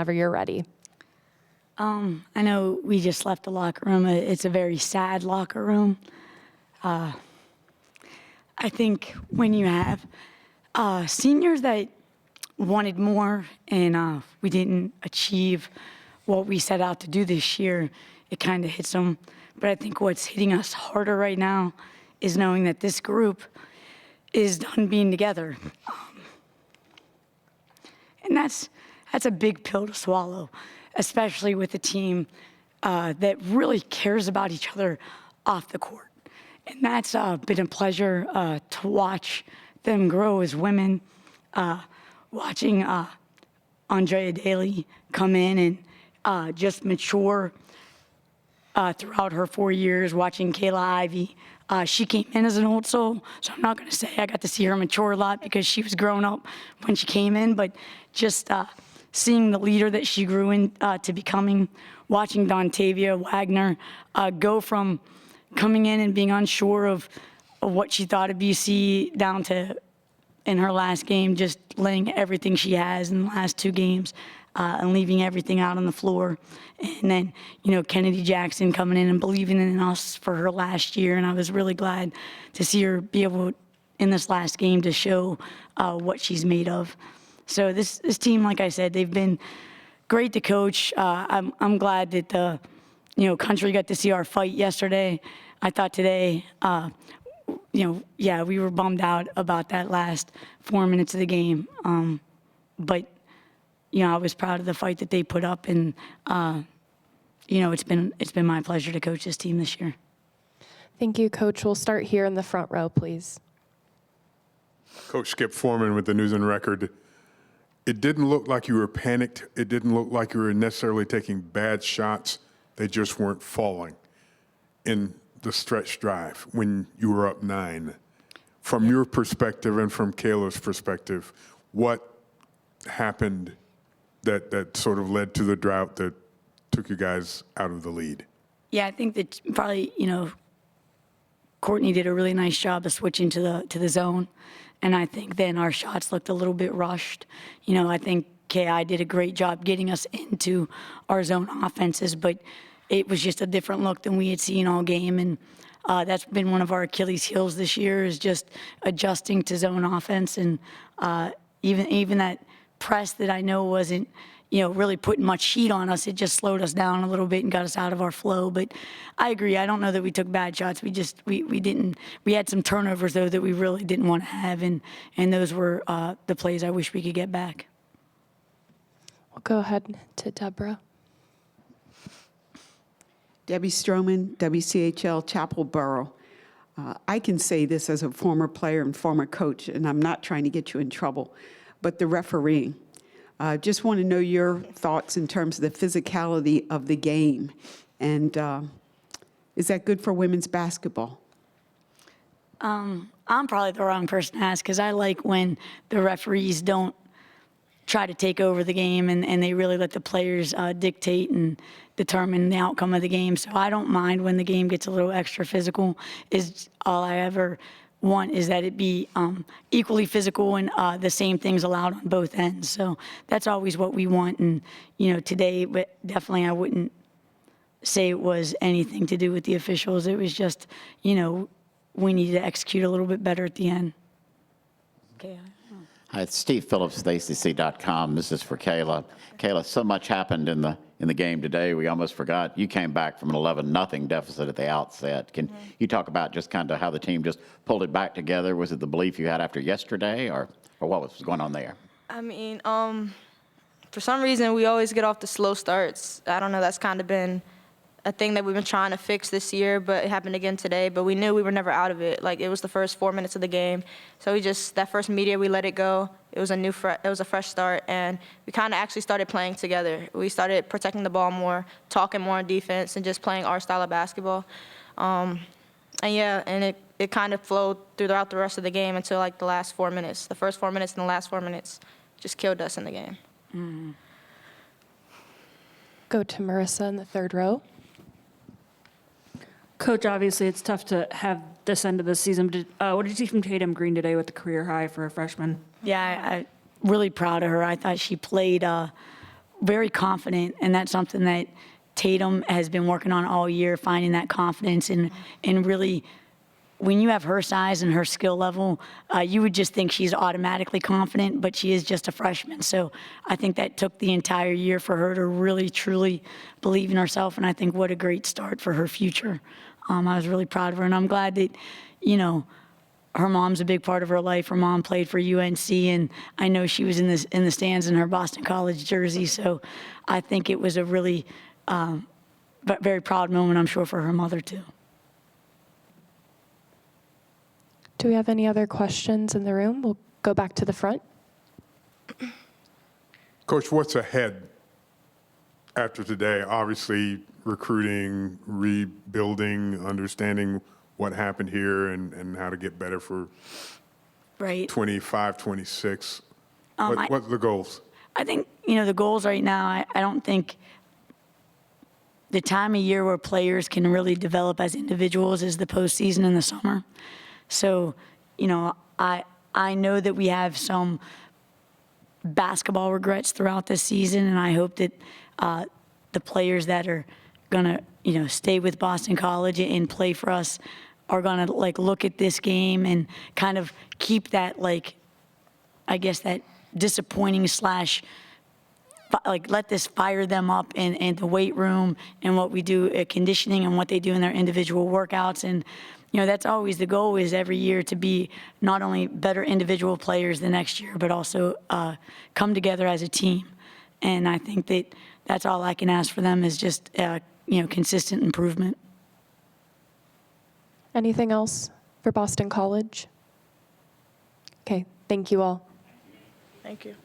whenever you're ready. I know we just left the locker room. It's a very sad locker room. I think when you have seniors that wanted more and we didn't achieve what we set out to do this year, it kind of hits them. But I think what's hitting us harder right now is knowing that this group is done being together. And that's a big pill to swallow, especially with a team that really cares about each other off the court. And that's been a pleasure to watch them grow as women, watching Andrea Daly come in and just mature throughout her 4 years, watching Kayla Ivey. She came in as an old soul, so I'm not going to say I got to see her mature a lot because she was grown up when she came in, but just seeing the leader that she grew into becoming, watching Dontavia Wagner go from coming in and being unsure of what she thought of BC down to, in her last game, just laying everything she has in the last 2 games and leaving everything out on the floor. And then, Kennedy Jackson coming in and believing in us for her last year. And I was really glad to see her be able, in this last game, to show what she's made of. So this team, like I said, they've been great to coach. I'm glad that the country got to see our fight yesterday. I thought today, we were bummed out about that last 4 minutes of the game. But I was proud of the fight that they put up, and it's been my pleasure to coach this team this year. Thank you, Coach. We'll start here in the front row, please. Coach Skip Foreman with the News and Record. It didn't look like you were panicked. It didn't look like you were necessarily taking bad shots. They just weren't falling in the stretch drive when you were up 9. From your perspective and from Kayla's perspective, what happened that sort of led to the drought that took you guys out of the lead? Yeah, I think that probably, Courtney did a really nice job of switching to the zone. And I think then our shots looked a little bit rushed. I think KI did a great job getting us into our zone offenses, but it was just a different look than we had seen all game. And that's been one of our Achilles heels this year, is just adjusting to zone offense. And even that press that I know wasn't, really putting much heat on us, it just slowed us down a little bit and got us out of our flow. But I agree. I don't know that we took bad shots. We didn't. We had some turnovers, though, that we really didn't want to have. And those were the plays I wish we could get back. We'll go ahead to Deborah. Debbie Stroman, WCHL Chapel Borough. I can say this as a former player and former coach, and I'm not trying to get you in trouble, but the refereeing. Just want to know your thoughts in terms of the physicality of the game. And is that good for women's basketball? I'm probably the wrong person to ask, because I like when the referees don't try to take over the game and they really let the players dictate and determine the outcome of the game. So I don't mind when the game gets a little extra physical. Is all I ever want is that it be equally physical and the same things allowed on both ends. So that's always what we want. And, today, but definitely I wouldn't say it was anything to do with the officials. It was just, we needed to execute a little bit better at the end. Okay. Hi, it's Steve Phillips, ACC.com. This is for Kayla. Kayla, so much happened in the game today. We almost forgot. You came back from an 11-0 deficit at the outset. Can you talk about just kind of how the team just pulled it back together? Was it the belief you had after yesterday, or what was going on there? I mean, for some reason, we always get off the slow starts. I don't know. That's kind of been a thing that we've been trying to fix this year, but it happened again today. But we knew we were never out of it. Like, it was the first 4 minutes of the game. So that first media, we let it go. It was a fresh start, and we kind of actually started playing together. We started protecting the ball more, talking more on defense, and just playing our style of basketball. And it kind of flowed throughout the rest of the game until like the last 4 minutes. The first 4 minutes and the last 4 minutes just killed us in the game. Mm-hmm. Go to Marissa in the third row. Coach, obviously it's tough to have this end of the season. What did you see from Tatum Green today with the career high for a freshman? Yeah, I'm really proud of her. I thought she played very confident, and that's something that Tatum has been working on all year, finding that confidence and really, when you have her size and her skill level, you would just think she's automatically confident, but she is just a freshman. So I think that took the entire year for her to really, truly believe in herself, and I think what a great start for her future. I was really proud of her, and I'm glad that, you know, her mom's a big part of her life. Her mom played for UNC, and I know she was in the stands in her Boston College jersey. So I think it was a really very proud moment, I'm sure, for her mother, too. Do we have any other questions in the room? We'll go back to the front. Coach, what's ahead after today? Obviously, recruiting, rebuilding, understanding what happened here and how to get better for Right. 25, 26. I- What are the goals? I think, you know, the goals right now, I don't think the time of year where players can really develop as individuals is the postseason in the summer. So, you know, I know that we have some basketball regrets throughout this season, and I hope that the players that are going to, you know, stay with Boston College and play for us are going to, like, look at this game and kind of keep that, like, I guess that disappointing slash, like, let this fire them up in the weight room and what we do at conditioning and what they do in their individual workouts. And, you know, that's always the goal, is every year to be not only better individual players the next year, but also come together as a team. And I think that that's all I can ask for them, is just, you know, consistent improvement. Anything else for Boston College? Okay, thank you all. Thank you.